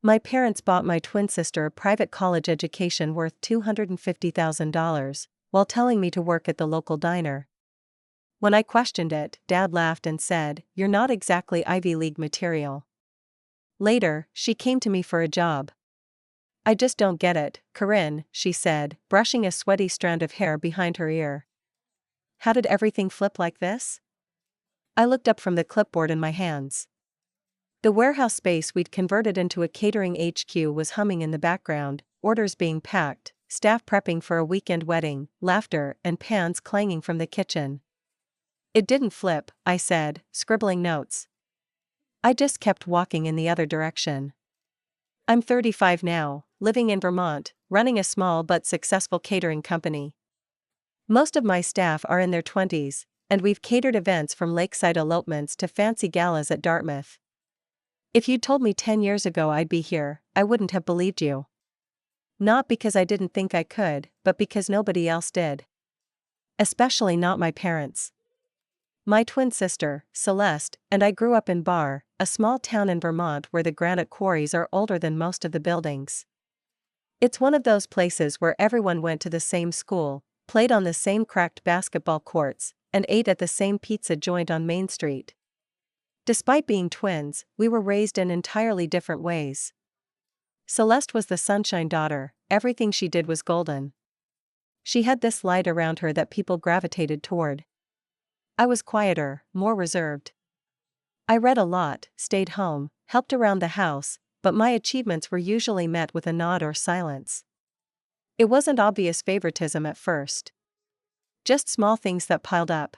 My parents bought my twin sister a private college education worth $250,000, while telling me to work at the local diner. When I questioned it, Dad laughed and said, "You're not exactly Ivy League material." Later, she came to me for a job. "I just don't get it, Corinne," she said, brushing a sweaty strand of hair behind her ear. "How did everything flip like this?" I looked up from the clipboard in my hands. The warehouse space we'd converted into a catering HQ was humming in the background, orders being packed, staff prepping for a weekend wedding, laughter and pans clanging from the kitchen. "It didn't flip," I said, scribbling notes. I just kept walking in the other direction. I'm 35 now, living in Vermont, running a small but successful catering company. Most of my staff are in their 20s, and we've catered events from lakeside elopements to fancy galas at Dartmouth. If you'd told me 10 years ago I'd be here, I wouldn't have believed you. Not because I didn't think I could, but because nobody else did. Especially not my parents. My twin sister, Celeste, and I grew up in Barr, a small town in Vermont where the granite quarries are older than most of the buildings. It's one of those places where everyone went to the same school, played on the same cracked basketball courts, and ate at the same pizza joint on Main Street. Despite being twins, we were raised in entirely different ways. Celeste was the sunshine daughter, everything she did was golden. She had this light around her that people gravitated toward. I was quieter, more reserved. I read a lot, stayed home, helped around the house, but my achievements were usually met with a nod or silence. It wasn't obvious favoritism at first. Just small things that piled up.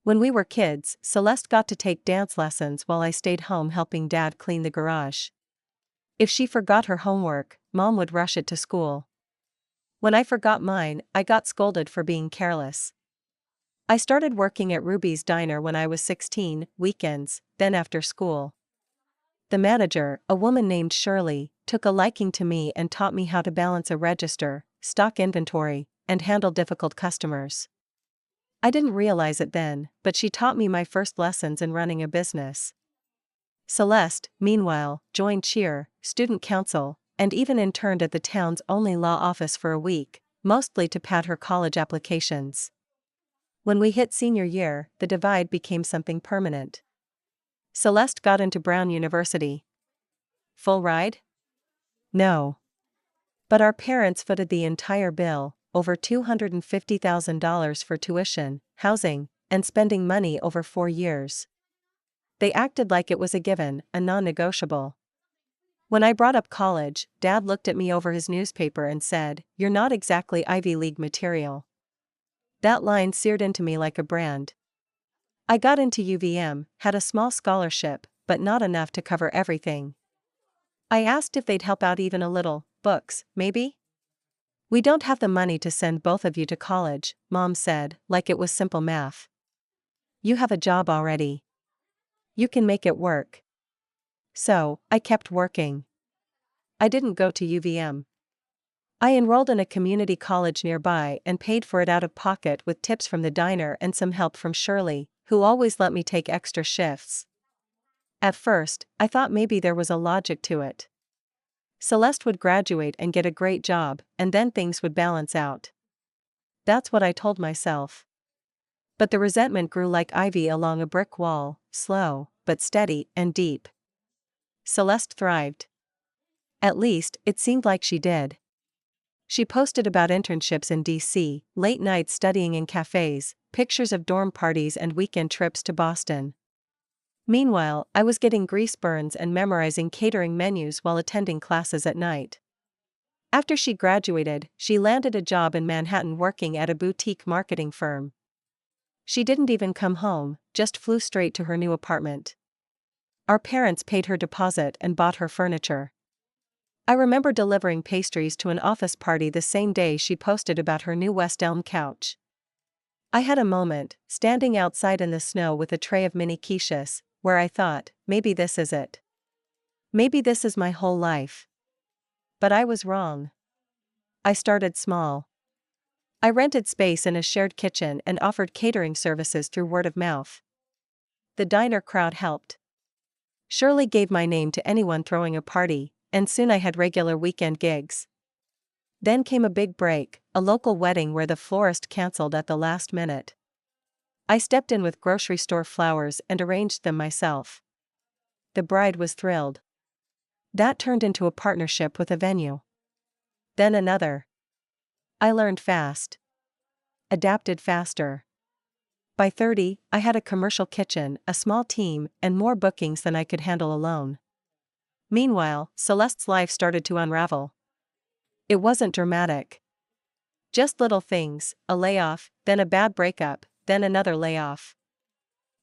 When we were kids, Celeste got to take dance lessons while I stayed home helping Dad clean the garage. If she forgot her homework, Mom would rush it to school. When I forgot mine, I got scolded for being careless. I started working at Ruby's Diner when I was 16, weekends, then after school. The manager, a woman named Shirley, took a liking to me and taught me how to balance a register, stock inventory, and handle difficult customers. I didn't realize it then, but she taught me my first lessons in running a business. Celeste, meanwhile, joined cheer, student council, and even interned at the town's only law office for a week, mostly to pad her college applications. When we hit senior year, the divide became something permanent. Celeste got into Brown University. Full ride? No. But our parents footed the entire bill, over $250,000 for tuition, housing, and spending money over 4 years. They acted like it was a given, a non-negotiable. When I brought up college, Dad looked at me over his newspaper and said, "You're not exactly Ivy League material." That line seared into me like a brand. I got into UVM, had a small scholarship, but not enough to cover everything. I asked if they'd help out even a little, books, maybe? "We don't have the money to send both of you to college," Mom said, like it was simple math. "You have a job already. You can make it work." So, I kept working. I didn't go to UVM. I enrolled in a community college nearby and paid for it out of pocket with tips from the diner and some help from Shirley, who always let me take extra shifts. At first, I thought maybe there was a logic to it. Celeste would graduate and get a great job, and then things would balance out. That's what I told myself. But the resentment grew like ivy along a brick wall, slow, but steady and deep. Celeste thrived. At least, it seemed like she did. She posted about internships in DC, late nights studying in cafes, pictures of dorm parties and weekend trips to Boston. Meanwhile, I was getting grease burns and memorizing catering menus while attending classes at night. After she graduated, she landed a job in Manhattan working at a boutique marketing firm. She didn't even come home, just flew straight to her new apartment. Our parents paid her deposit and bought her furniture. I remember delivering pastries to an office party the same day she posted about her new West Elm couch. I had a moment, standing outside in the snow with a tray of mini quiches, where I thought, maybe this is it. Maybe this is my whole life. But I was wrong. I started small. I rented space in a shared kitchen and offered catering services through word of mouth. The diner crowd helped. Shirley gave my name to anyone throwing a party, and soon I had regular weekend gigs. Then came a big break, a local wedding where the florist canceled at the last minute. I stepped in with grocery store flowers and arranged them myself. The bride was thrilled. That turned into a partnership with a venue. Then another. I learned fast. Adapted faster. By 30, I had a commercial kitchen, a small team, and more bookings than I could handle alone. Meanwhile, Celeste's life started to unravel. It wasn't dramatic. Just little things, a layoff, then a bad breakup, then another layoff.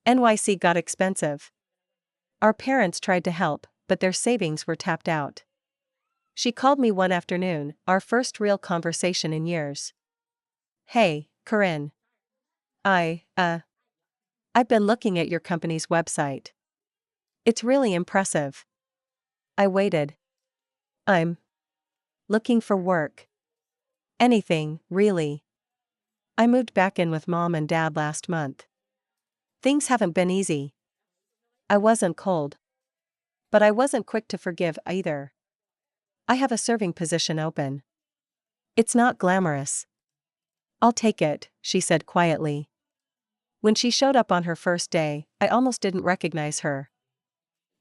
NYC got expensive. Our parents tried to help, but their savings were tapped out. She called me one afternoon, our first real conversation in years. "Hey, Corinne. I've been looking at your company's website. It's really impressive." I waited. "I'm looking for work." "Anything, really. I moved back in with Mom and Dad last month. Things haven't been easy." I wasn't cold. But I wasn't quick to forgive either. "I have a serving position open. It's not glamorous." "I'll take it," she said quietly. When she showed up on her first day, I almost didn't recognize her.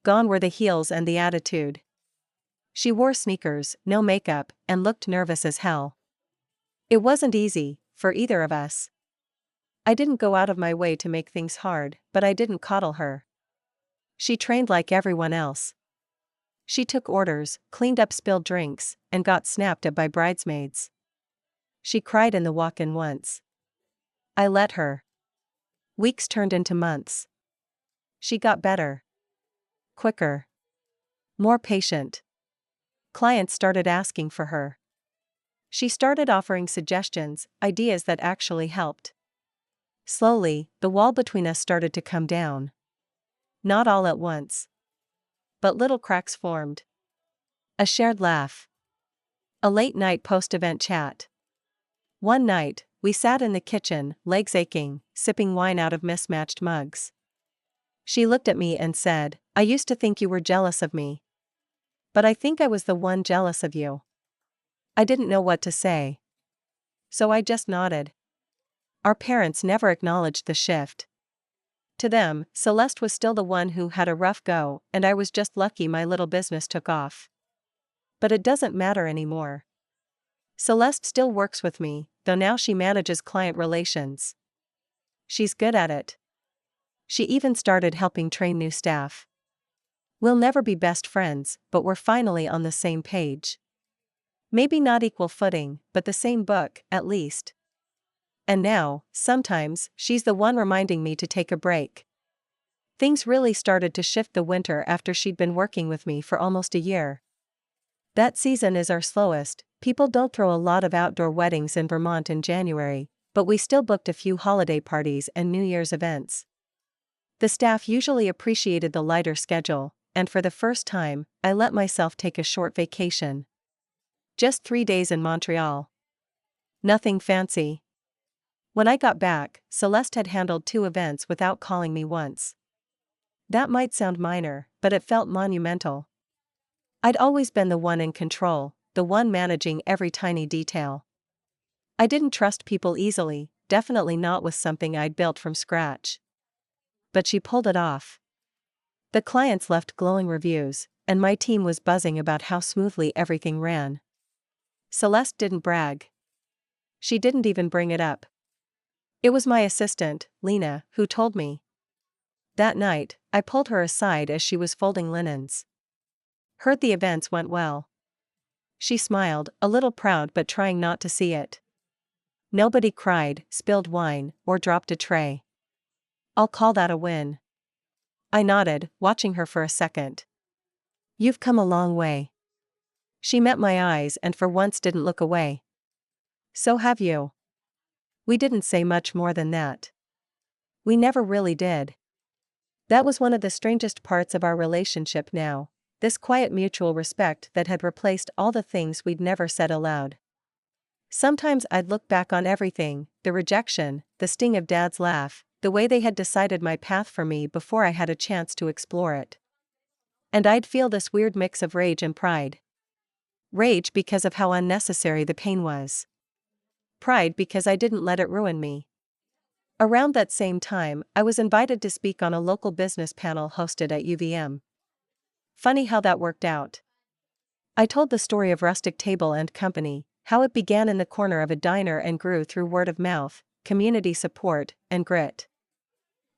Gone were the heels and the attitude. She wore sneakers, no makeup, and looked nervous as hell. It wasn't easy, for either of us. I didn't go out of my way to make things hard, but I didn't coddle her. She trained like everyone else. She took orders, cleaned up spilled drinks, and got snapped at by bridesmaids. She cried in the walk-in once. I let her. Weeks turned into months. She got better. Quicker. More patient. Clients started asking for her. She started offering suggestions, ideas that actually helped. Slowly, the wall between us started to come down. Not all at once. But little cracks formed. A shared laugh. A late-night post-event chat. One night, we sat in the kitchen, legs aching, sipping wine out of mismatched mugs. She looked at me and said, "I used to think you were jealous of me. But I think I was the one jealous of you." I didn't know what to say. So I just nodded. Our parents never acknowledged the shift. To them, Celeste was still the one who had a rough go, and I was just lucky my little business took off. But it doesn't matter anymore. Celeste still works with me, though now she manages client relations. She's good at it. She even started helping train new staff. We'll never be best friends, but we're finally on the same page. Maybe not equal footing, but the same book, at least. And now, sometimes, she's the one reminding me to take a break. Things really started to shift the winter after she'd been working with me for almost a year. That season is our slowest. People don't throw a lot of outdoor weddings in Vermont in January, but we still booked a few holiday parties and New Year's events. The staff usually appreciated the lighter schedule, and for the first time, I let myself take a short vacation. Just 3 days in Montreal. Nothing fancy. When I got back, Celeste had handled 2 events without calling me once. That might sound minor, but it felt monumental. I'd always been the one in control, the one managing every tiny detail. I didn't trust people easily, definitely not with something I'd built from scratch. But she pulled it off. The clients left glowing reviews, and my team was buzzing about how smoothly everything ran. Celeste didn't brag. She didn't even bring it up. It was my assistant, Lena, who told me. That night, I pulled her aside as she was folding linens. "Heard the events went well." She smiled, a little proud but trying not to see it. "Nobody cried, spilled wine, or dropped a tray. I'll call that a win." I nodded, watching her for a second. "You've come a long way." She met my eyes and for once didn't look away. "So have you." We didn't say much more than that. We never really did. That was one of the strangest parts of our relationship now, this quiet mutual respect that had replaced all the things we'd never said aloud. Sometimes I'd look back on everything, the rejection, the sting of Dad's laugh, the way they had decided my path for me before I had a chance to explore it. And I'd feel this weird mix of rage and pride. Rage because of how unnecessary the pain was. Pride because I didn't let it ruin me. Around that same time, I was invited to speak on a local business panel hosted at UVM. Funny how that worked out. I told the story of Rustic Table and Company, how it began in the corner of a diner and grew through word of mouth, community support, and grit.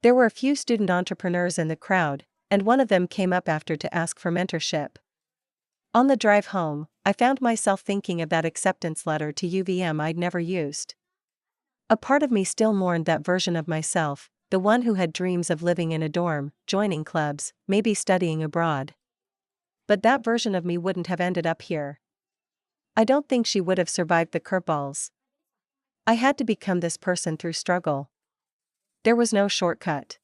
There were a few student entrepreneurs in the crowd, and one of them came up after to ask for mentorship. On the drive home, I found myself thinking of that acceptance letter to UVM I'd never used. A part of me still mourned that version of myself, the one who had dreams of living in a dorm, joining clubs, maybe studying abroad. But that version of me wouldn't have ended up here. I don't think she would have survived the curveballs. I had to become this person through struggle. There was no shortcut.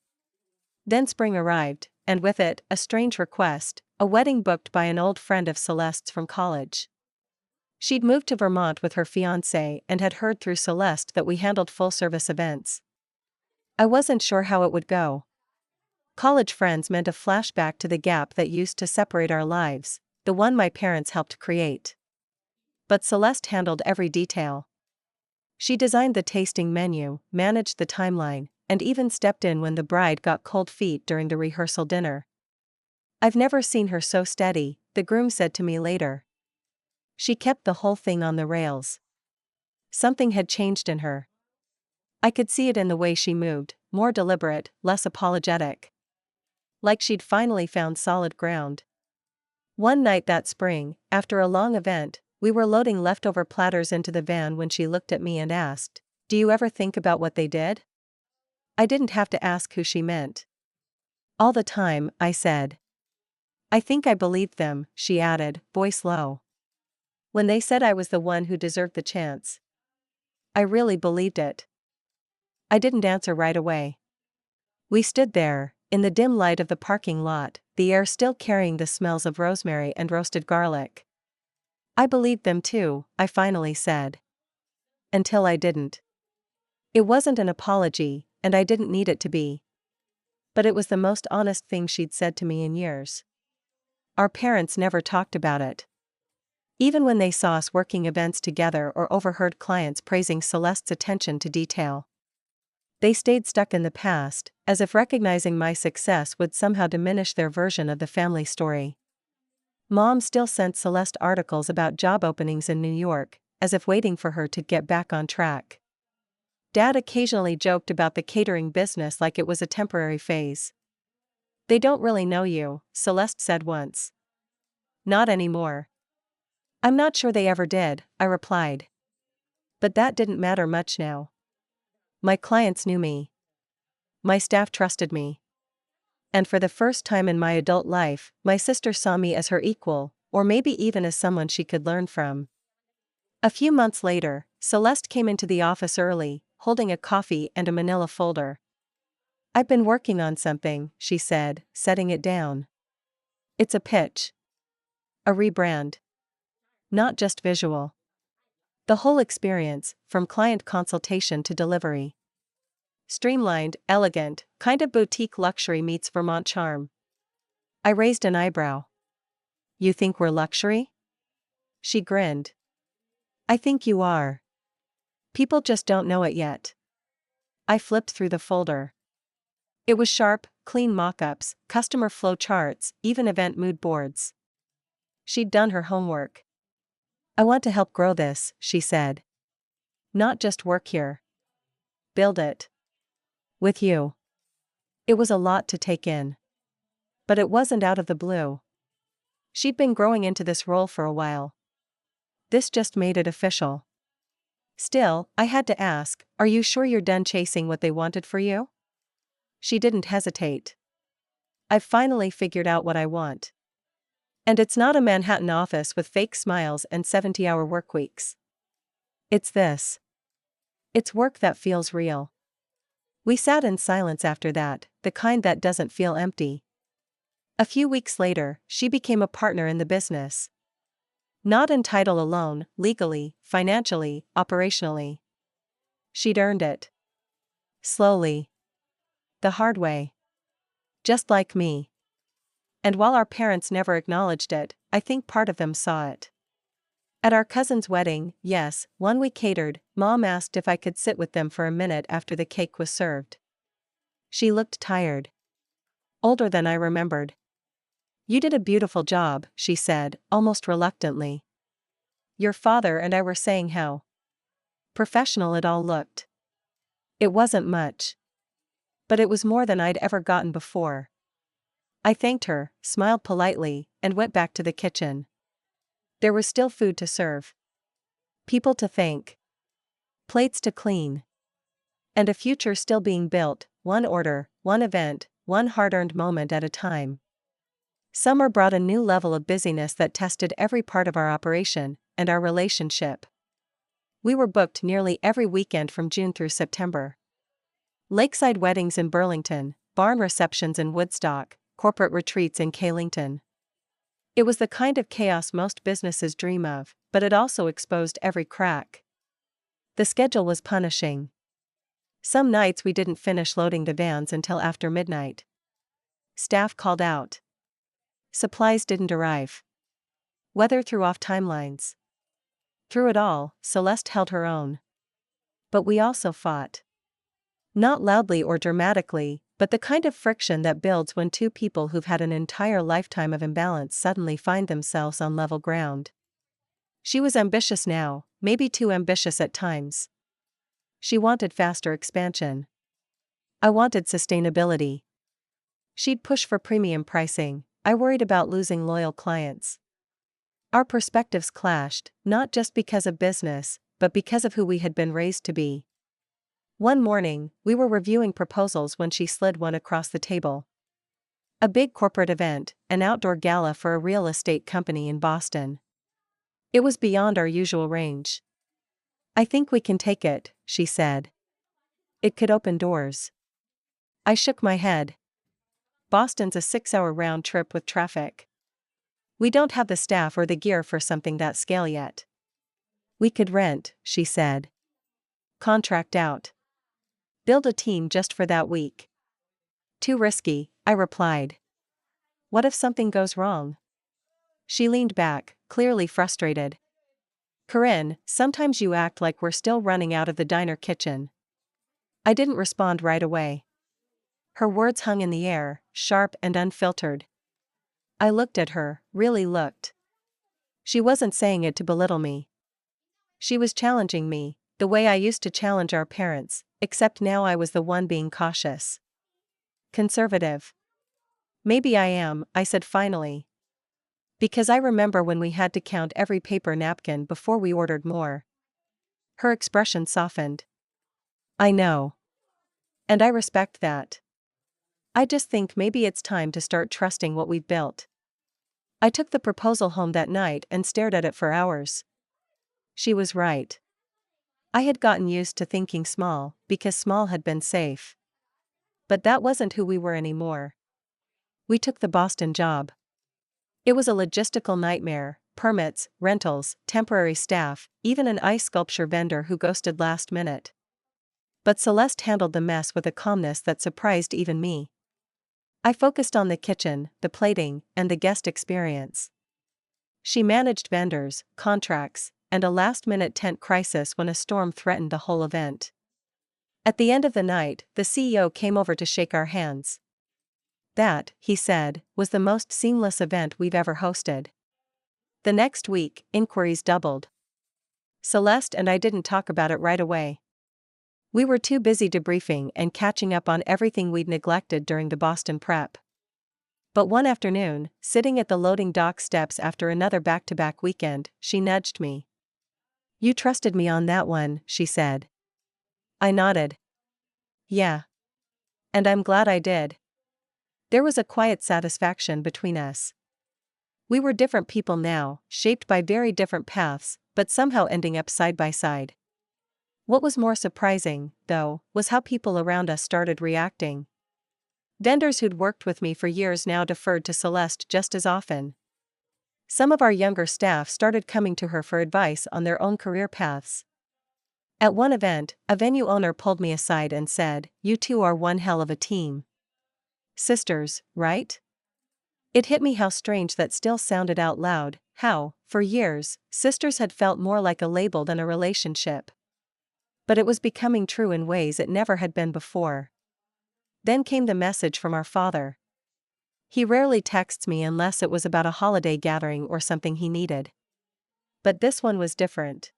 Then spring arrived, and with it, a strange request, a wedding booked by an old friend of Celeste's from college. She'd moved to Vermont with her fiancé and had heard through Celeste that we handled full-service events. I wasn't sure how it would go. College friends meant a flashback to the gap that used to separate our lives, the one my parents helped create. But Celeste handled every detail. She designed the tasting menu, managed the timeline, and even stepped in when the bride got cold feet during the rehearsal dinner. "I've never seen her so steady," the groom said to me later. She kept the whole thing on the rails. Something had changed in her. I could see it in the way she moved, more deliberate, less apologetic. Like she'd finally found solid ground. One night that spring, after a long event, we were loading leftover platters into the van when she looked at me and asked, "Do you ever think about what they did?" I didn't have to ask who she meant. "All the time," I said. "I think I believed them," she added, voice low. "When they said I was the one who deserved the chance. I really believed it." I didn't answer right away. We stood there, in the dim light of the parking lot, the air still carrying the smells of rosemary and roasted garlic. "I believed them too," I finally said. Until I didn't. It wasn't an apology, and I didn't need it to be. But it was the most honest thing she'd said to me in years. Our parents never talked about it. Even when they saw us working events together or overheard clients praising Celeste's attention to detail. They stayed stuck in the past, as if recognizing my success would somehow diminish their version of the family story. Mom still sent Celeste articles about job openings in New York, as if waiting for her to get back on track. Dad occasionally joked about the catering business like it was a temporary phase. "They don't really know you," Celeste said once. "Not anymore." "I'm not sure they ever did," I replied. But that didn't matter much now. My clients knew me. My staff trusted me. And for the first time in my adult life, my sister saw me as her equal, or maybe even as someone she could learn from. A few months later, Celeste came into the office early, holding a coffee and a manila folder. "I've been working on something," she said, setting it down. "It's a pitch. A rebrand. Not just visual. The whole experience, from client consultation to delivery. Streamlined, elegant, kind of boutique luxury meets Vermont charm." I raised an eyebrow. "You think we're luxury?" She grinned. "I think you are. People just don't know it yet." I flipped through the folder. It was sharp, clean mock-ups, customer flow charts, even event mood boards. She'd done her homework. "I want to help grow this," she said. "Not just work here. Build it. With you." It was a lot to take in. But it wasn't out of the blue. She'd been growing into this role for a while. This just made it official. Still, I had to ask, "Are you sure you're done chasing what they wanted for you?" She didn't hesitate. "I've finally figured out what I want. And it's not a Manhattan office with fake smiles and 70-hour work weeks. It's this. It's work that feels real." We sat in silence after that, the kind that doesn't feel empty. A few weeks later, she became a partner in the business. Not in title alone, legally, financially, operationally. She'd earned it. Slowly. The hard way. Just like me. And while our parents never acknowledged it, I think part of them saw it. At our cousin's wedding, yes, one we catered, Mom asked if I could sit with them for a minute after the cake was served. She looked tired. Older than I remembered. "You did a beautiful job," she said, almost reluctantly. "Your father and I were saying how professional it all looked." It wasn't much. But it was more than I'd ever gotten before. I thanked her, smiled politely, and went back to the kitchen. There was still food to serve. People to thank. Plates to clean. And a future still being built, one order, one event, one hard-earned moment at a time. Summer brought a new level of busyness that tested every part of our operation, and our relationship. We were booked nearly every weekend from June through September. Lakeside weddings in Burlington, barn receptions in Woodstock, corporate retreats in Kaylington. It was the kind of chaos most businesses dream of, but it also exposed every crack. The schedule was punishing. Some nights we didn't finish loading the vans until after midnight. Staff called out. Supplies didn't arrive. Weather threw off timelines. Through it all, Celeste held her own. But we also fought. Not loudly or dramatically, but the kind of friction that builds when two people who've had an entire lifetime of imbalance suddenly find themselves on level ground. She was ambitious now, maybe too ambitious at times. She wanted faster expansion. I wanted sustainability. She'd push for premium pricing. I worried about losing loyal clients. Our perspectives clashed, not just because of business, but because of who we had been raised to be. One morning, we were reviewing proposals when she slid one across the table. A big corporate event, an outdoor gala for a real estate company in Boston. It was beyond our usual range. "I think we can take it," she said. "It could open doors." I shook my head. Boston's a 6-hour round trip with traffic. We don't have the staff or the gear for something that scale yet. "We could rent," she said. "Contract out. Build a team just for that week." "Too risky," I replied. "What if something goes wrong?" She leaned back, clearly frustrated. "Corinne, sometimes you act like we're still running out of the diner kitchen." I didn't respond right away. Her words hung in the air, sharp and unfiltered. I looked at her, really looked. She wasn't saying it to belittle me. She was challenging me, the way I used to challenge our parents, except now I was the one being cautious. Conservative. "Maybe I am," I said finally. "Because I remember when we had to count every paper napkin before we ordered more." Her expression softened. "I know. And I respect that. I just think maybe it's time to start trusting what we've built." I took the proposal home that night and stared at it for hours. She was right. I had gotten used to thinking small, because small had been safe. But that wasn't who we were anymore. We took the Boston job. It was a logistical nightmare: permits, rentals, temporary staff, even an ice sculpture vendor who ghosted last minute. But Celeste handled the mess with a calmness that surprised even me. I focused on the kitchen, the plating, and the guest experience. She managed vendors, contracts, and a last-minute tent crisis when a storm threatened the whole event. At the end of the night, the CEO came over to shake our hands. "That," he said, "was the most seamless event we've ever hosted." The next week, inquiries doubled. Celeste and I didn't talk about it right away. We were too busy debriefing and catching up on everything we'd neglected during the Boston prep. But one afternoon, sitting at the loading dock steps after another back-to-back weekend, she nudged me. "You trusted me on that one," she said. I nodded. "Yeah. And I'm glad I did." There was a quiet satisfaction between us. We were different people now, shaped by very different paths, but somehow ending up side by side. What was more surprising, though, was how people around us started reacting. Vendors who'd worked with me for years now deferred to Celeste just as often. Some of our younger staff started coming to her for advice on their own career paths. At one event, a venue owner pulled me aside and said, "You two are one hell of a team. Sisters, right?" It hit me how strange that still sounded out loud, how, for years, sisters had felt more like a label than a relationship. But it was becoming true in ways it never had been before. Then came the message from our father. He rarely texts me unless it was about a holiday gathering or something he needed. But this one was different.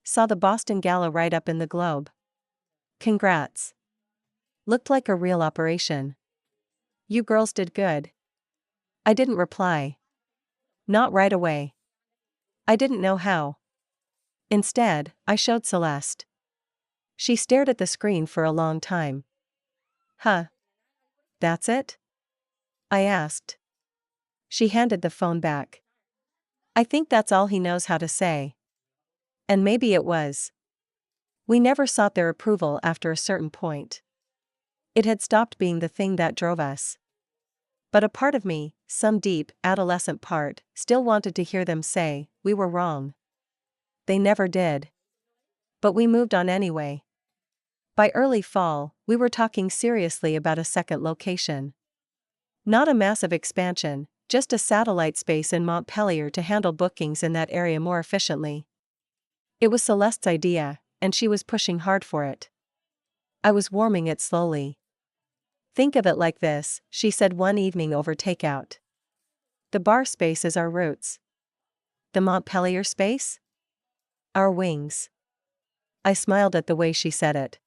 Saw the Boston Gala right up in the Globe. Congrats. Looked like a real operation. You girls did good. I didn't reply. Not right away. I didn't know how. Instead, I showed Celeste. She stared at the screen for a long time. Huh. That's it? I asked. She handed the phone back. I think that's all he knows how to say. And maybe it was. We never sought their approval after a certain point. It had stopped being the thing that drove us. But a part of me, some deep, adolescent part, still wanted to hear them say, we were wrong. They never did. But we moved on anyway. By early fall, we were talking seriously about a second location. Not a massive expansion, just a satellite space in Montpelier to handle bookings in that area more efficiently. It was Celeste's idea, and she was pushing hard for it. I was warming it slowly. Think of it like this, she said one evening over takeout. The bar space is our roots. The Montpelier space? Our wings. I smiled at the way she said it.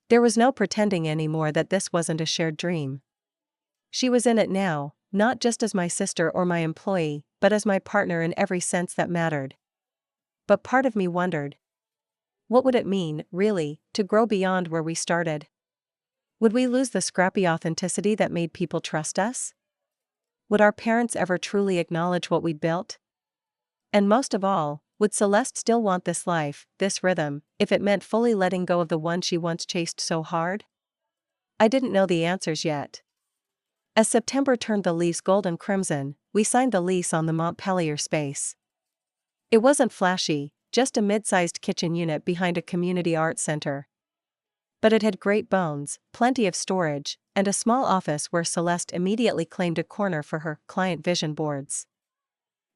There was no pretending anymore that this wasn't a shared dream. She was in it now, not just as my sister or my employee, but as my partner in every sense that mattered. But part of me wondered. What would it mean, really, to grow beyond where we started? Would we lose the scrappy authenticity that made people trust us? Would our parents ever truly acknowledge what we'd built? And most of all, would Celeste still want this life, this rhythm, if it meant fully letting go of the one she once chased so hard? I didn't know the answers yet. As September turned the leaves golden crimson, we signed the lease on the Montpelier space. It wasn't flashy, just a mid-sized kitchen unit behind a community arts center. But it had great bones, plenty of storage, and a small office where Celeste immediately claimed a corner for her client vision boards.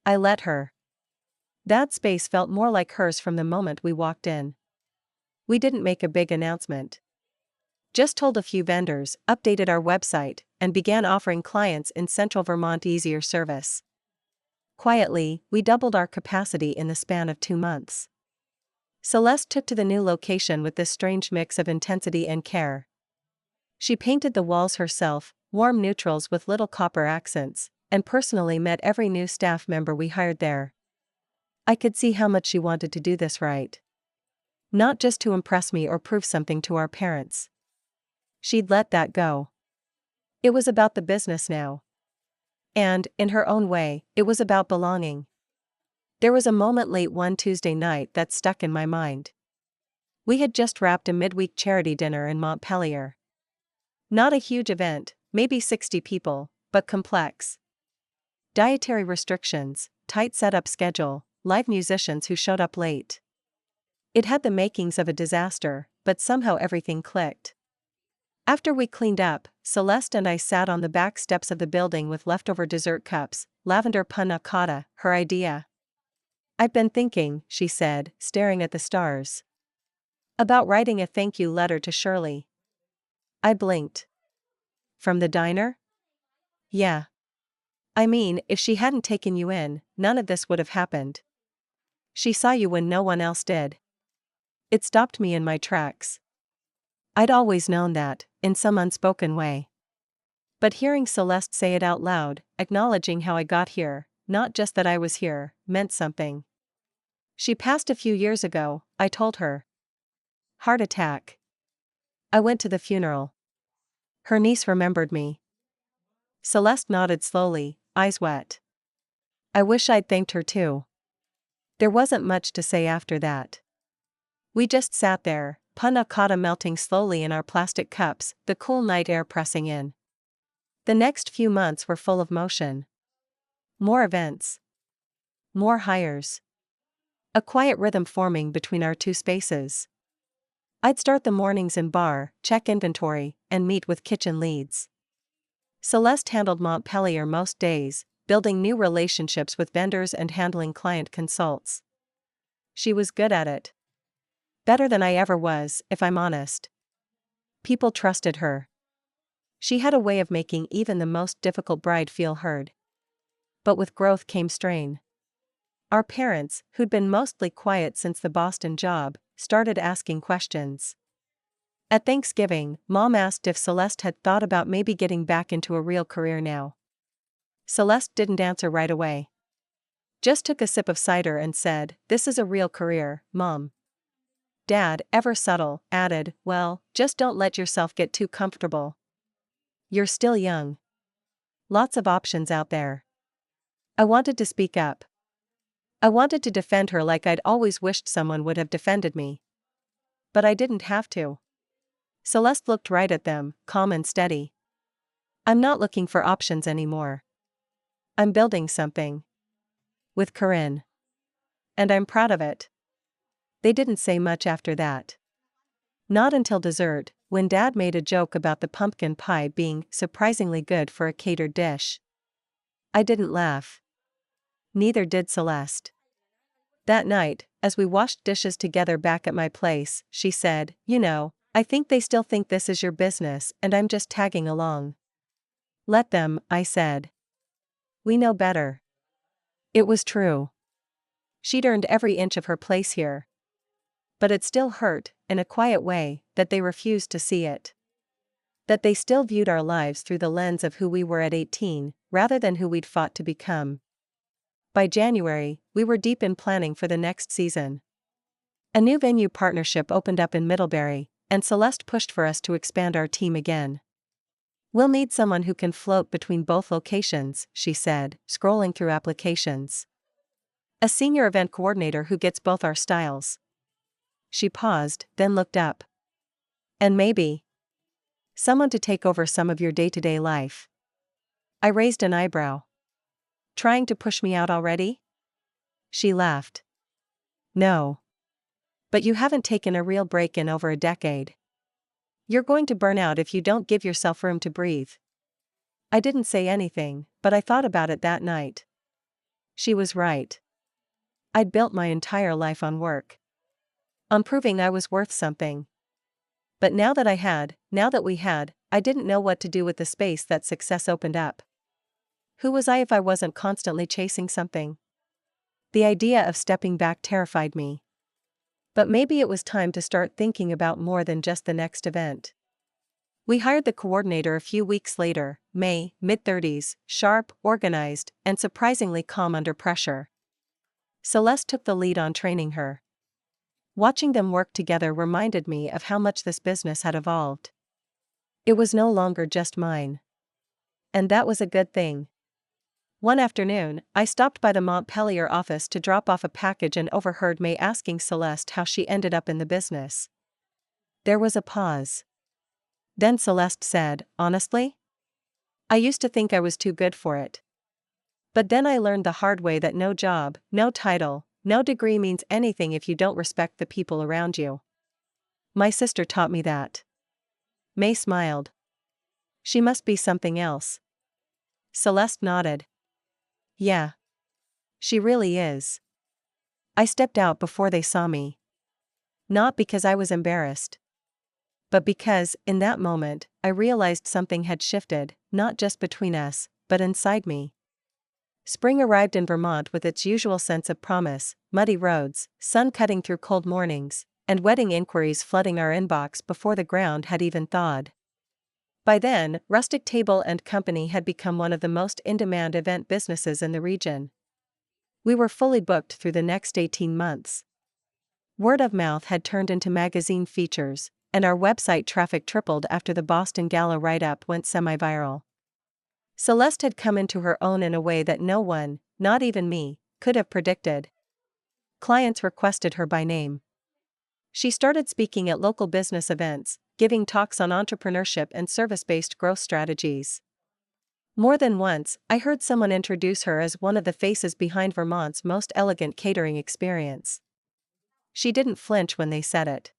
I let her. That space felt more like hers from the moment we walked in. We didn't make a big announcement. Just told a few vendors, updated our website, and began offering clients in central Vermont easier service. Quietly, we doubled our capacity in the span of 2 months. Celeste took to the new location with this strange mix of intensity and care. She painted the walls herself, warm neutrals with little copper accents, and personally met every new staff member we hired there. I could see how much she wanted to do this right. Not just to impress me or prove something to our parents. She'd let that go. It was about the business now. And, in her own way, it was about belonging. There was a moment late one Tuesday night that stuck in my mind. We had just wrapped a midweek charity dinner in Montpelier. Not a huge event, maybe 60 people, but complex. Dietary restrictions, tight setup schedule, live musicians who showed up late. It had the makings of a disaster, but somehow everything clicked. After we cleaned up, Celeste and I sat on the back steps of the building with leftover dessert cups, lavender panna cotta, her idea. I've been thinking, she said, staring at the stars. About writing a thank you letter to Shirley. I blinked. From the diner? Yeah. I mean, if she hadn't taken you in, none of this would have happened. She saw you when no one else did. It stopped me in my tracks. I'd always known that, in some unspoken way. But hearing Celeste say it out loud, acknowledging how I got here, not just that I was here, meant something. She passed a few years ago, I told her. Heart attack. I went to the funeral. Her niece remembered me. Celeste nodded slowly, eyes wet. I wish I'd thanked her too. There wasn't much to say after that. We just sat there, panna cotta melting slowly in our plastic cups, the cool night air pressing in. The next few months were full of motion. More events. More hires. A quiet rhythm forming between our two spaces. I'd start the mornings in bar, check inventory, and meet with kitchen leads. Celeste handled Montpelier most days, building new relationships with vendors and handling client consults. She was good at it. Better than I ever was, if I'm honest. People trusted her. She had a way of making even the most difficult bride feel heard. But with growth came strain. Our parents, who'd been mostly quiet since the Boston job, started asking questions. At Thanksgiving, Mom asked if Celeste had thought about maybe getting back into a real career now. Celeste didn't answer right away. Just took a sip of cider and said, "This is a real career, Mom." Dad, ever subtle, added, "Well, just don't let yourself get too comfortable. You're still young. Lots of options out there." I wanted to speak up. I wanted to defend her like I'd always wished someone would have defended me. But I didn't have to. Celeste looked right at them, calm and steady. "I'm not looking for options anymore. I'm building something. With Corinne. And I'm proud of it." They didn't say much after that. Not until dessert, when Dad made a joke about the pumpkin pie being surprisingly good for a catered dish. I didn't laugh. Neither did Celeste. That night, as we washed dishes together back at my place, she said, "You know, I think they still think this is your business and I'm just tagging along." "Let them," I said. "We know better." It was true. She'd earned every inch of her place here. But it still hurt, in a quiet way, that they refused to see it. That they still viewed our lives through the lens of who we were at 18, rather than who we'd fought to become. By January, we were deep in planning for the next season. A new venue partnership opened up in Middlebury, and Celeste pushed for us to expand our team again. "We'll need someone who can float between both locations," she said, scrolling through applications. "A senior event coordinator who gets both our styles." She paused, then looked up. "And maybe someone to take over some of your day-to-day life." I raised an eyebrow. "Trying to push me out already?" She laughed. "No. But you haven't taken a real break in over a decade. You're going to burn out if you don't give yourself room to breathe." I didn't say anything, but I thought about it that night. She was right. I'd built my entire life on work. On proving I was worth something. But now that we had, I didn't know what to do with the space that success opened up. Who was I if I wasn't constantly chasing something? The idea of stepping back terrified me. But maybe it was time to start thinking about more than just the next event. We hired the coordinator a few weeks later, May, mid-30s, sharp, organized, and surprisingly calm under pressure. Celeste took the lead on training her. Watching them work together reminded me of how much this business had evolved. It was no longer just mine. And that was a good thing. One afternoon, I stopped by the Montpelier office to drop off a package and overheard May asking Celeste how she ended up in the business. There was a pause. Then Celeste said, "Honestly? I used to think I was too good for it. But then I learned the hard way that no job, no title, no degree means anything if you don't respect the people around you. My sister taught me that." May smiled. "She must be something else." Celeste nodded. "Yeah. She really is." I stepped out before they saw me. Not because I was embarrassed. But because, in that moment, I realized something had shifted, not just between us, but inside me. Spring arrived in Vermont with its usual sense of promise: muddy roads, sun cutting through cold mornings, and wedding inquiries flooding our inbox before the ground had even thawed. By then, Rustic Table and Company had become one of the most in-demand event businesses in the region. We were fully booked through the next 18 months. Word of mouth had turned into magazine features, and our website traffic tripled after the Boston Gala write-up went semi-viral. Celeste had come into her own in a way that no one, not even me, could have predicted. Clients requested her by name. She started speaking at local business events, giving talks on entrepreneurship and service-based growth strategies. More than once, I heard someone introduce her as one of the faces behind Vermont's most elegant catering experience. She didn't flinch when they said it.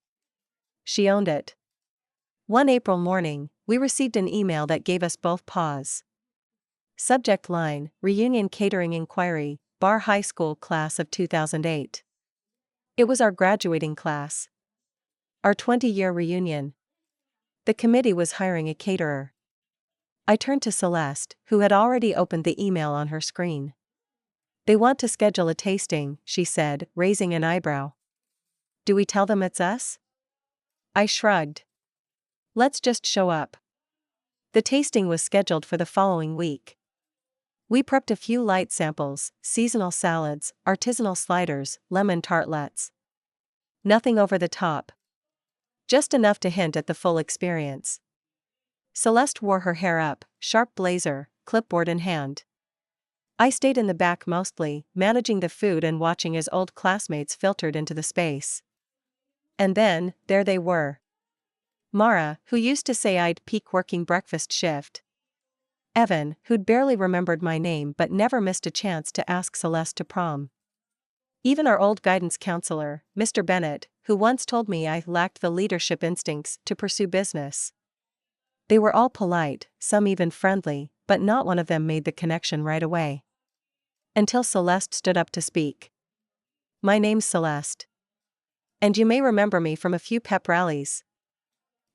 She owned it. One April morning, we received an email that gave us both pause. Subject line: Reunion Catering Inquiry, Bar High School Class of 2008. It was our graduating class. Our 20-year reunion. The committee was hiring a caterer. I turned to Celeste, who had already opened the email on her screen. They want to schedule a tasting, she said, raising an eyebrow. Do we tell them it's us? I shrugged. Let's just show up. The tasting was scheduled for the following week. We prepped a few light samples: seasonal salads, artisanal sliders, lemon tartlets. Nothing over the top. Just enough to hint at the full experience. Celeste wore her hair up, sharp blazer, clipboard in hand. I stayed in the back mostly, managing the food and watching as old classmates filtered into the space. And then, there they were. Mara, who used to say I'd peak working breakfast shift. Evan, who'd barely remembered my name but never missed a chance to ask Celeste to prom. Even our old guidance counselor, Mr. Bennett, who once told me I lacked the leadership instincts to pursue business. They were all polite, some even friendly, but not one of them made the connection right away. Until Celeste stood up to speak. My name's Celeste. And you may remember me from a few pep rallies.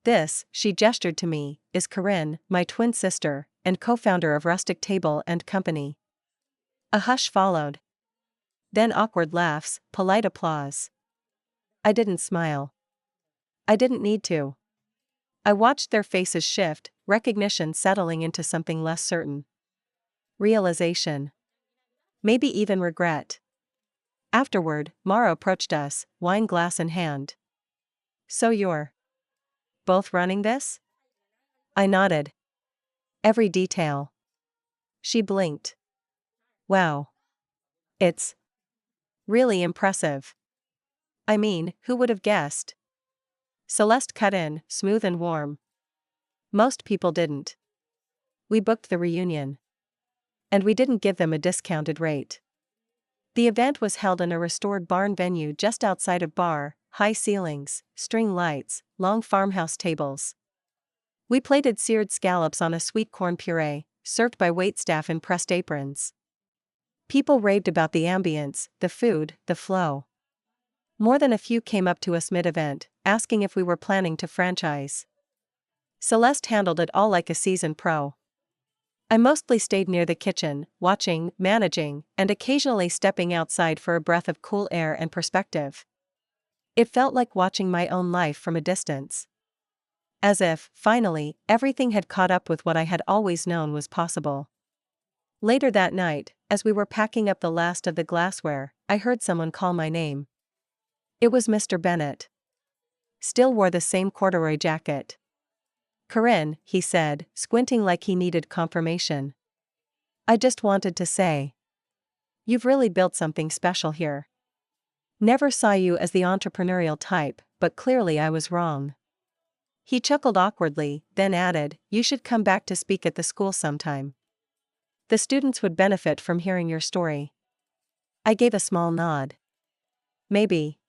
This, she gestured to me, is Corinne, my twin sister, and co-founder of Rustic Table and Company. A hush followed. Then awkward laughs, polite applause. I didn't smile. I didn't need to. I watched their faces shift, recognition settling into something less certain. Realization. Maybe even regret. Afterward, Mara approached us, wine glass in hand. So you're both running this? I nodded. Every detail. She blinked. Wow. It's really impressive. I mean, who would have guessed? Celeste cut in, smooth and warm. Most people didn't. We booked the reunion. And we didn't give them a discounted rate. The event was held in a restored barn venue just outside of bar, high ceilings, string lights, long farmhouse tables. We plated seared scallops on a sweet corn puree, served by waitstaff in pressed aprons. People raved about the ambience, the food, the flow. More than a few came up to us mid-event, asking if we were planning to franchise. Celeste handled it all like a seasoned pro. I mostly stayed near the kitchen, watching, managing, and occasionally stepping outside for a breath of cool air and perspective. It felt like watching my own life from a distance. As if, finally, everything had caught up with what I had always known was possible. Later that night, as we were packing up the last of the glassware, I heard someone call my name. It was Mr. Bennett. Still wore the same corduroy jacket. Corinne, he said, squinting like he needed confirmation. I just wanted to say. You've really built something special here. Never saw you as the entrepreneurial type, but clearly I was wrong. He chuckled awkwardly, then added, you should come back to speak at the school sometime. The students would benefit from hearing your story. I gave a small nod. Maybe.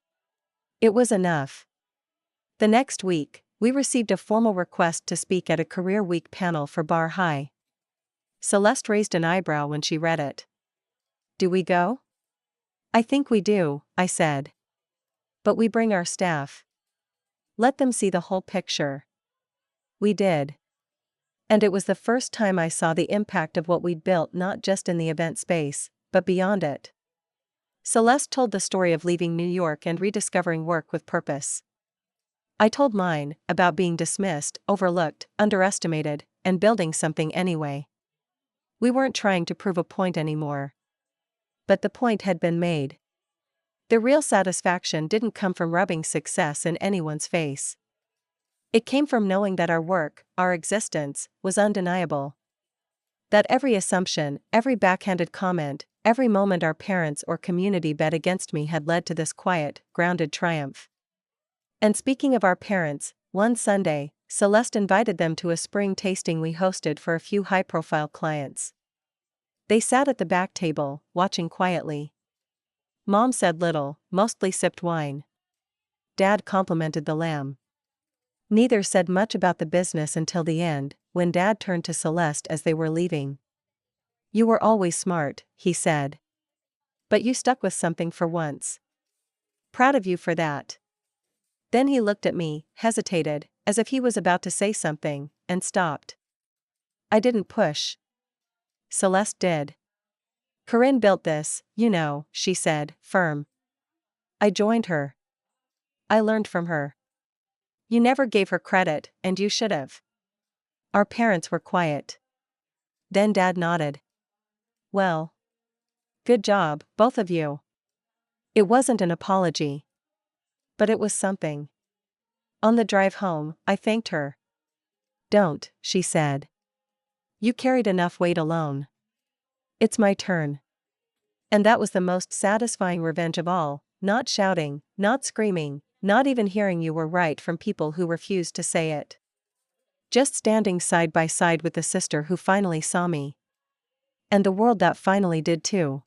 It was enough. The next week, we received a formal request to speak at a Career Week panel for Bar High. Celeste raised an eyebrow when she read it. Do we go? I think we do, I said. But we bring our staff. Let them see the whole picture. We did. And it was the first time I saw the impact of what we'd built, not just in the event space, but beyond it. Celeste told the story of leaving New York and rediscovering work with purpose. I told mine, about being dismissed, overlooked, underestimated, and building something anyway. We weren't trying to prove a point anymore. But the point had been made. The real satisfaction didn't come from rubbing success in anyone's face. It came from knowing that our work, our existence, was undeniable. That every assumption, every backhanded comment, every moment our parents or community bet against me had led to this quiet, grounded triumph. And speaking of our parents, one Sunday, Celeste invited them to a spring tasting we hosted for a few high-profile clients. They sat at the back table, watching quietly. Mom said little, mostly sipped wine. Dad complimented the lamb. Neither said much about the business until the end, when Dad turned to Celeste as they were leaving. "You were always smart," he said. "But you stuck with something for once. Proud of you for that." Then he looked at me, hesitated, as if he was about to say something, and stopped. "I didn't push. Celeste did. Corinne built this, you know," she said, firm. "I joined her. I learned from her. You never gave her credit, and you should've." Our parents were quiet. Then Dad nodded. "Well. Good job, both of you." It wasn't an apology. But it was something. On the drive home, I thanked her. "Don't," she said. "You carried enough weight alone. It's my turn." And that was the most satisfying revenge of all, not shouting, not screaming, not even hearing you were right from people who refused to say it. Just standing side by side with the sister who finally saw me. And the world that finally did too.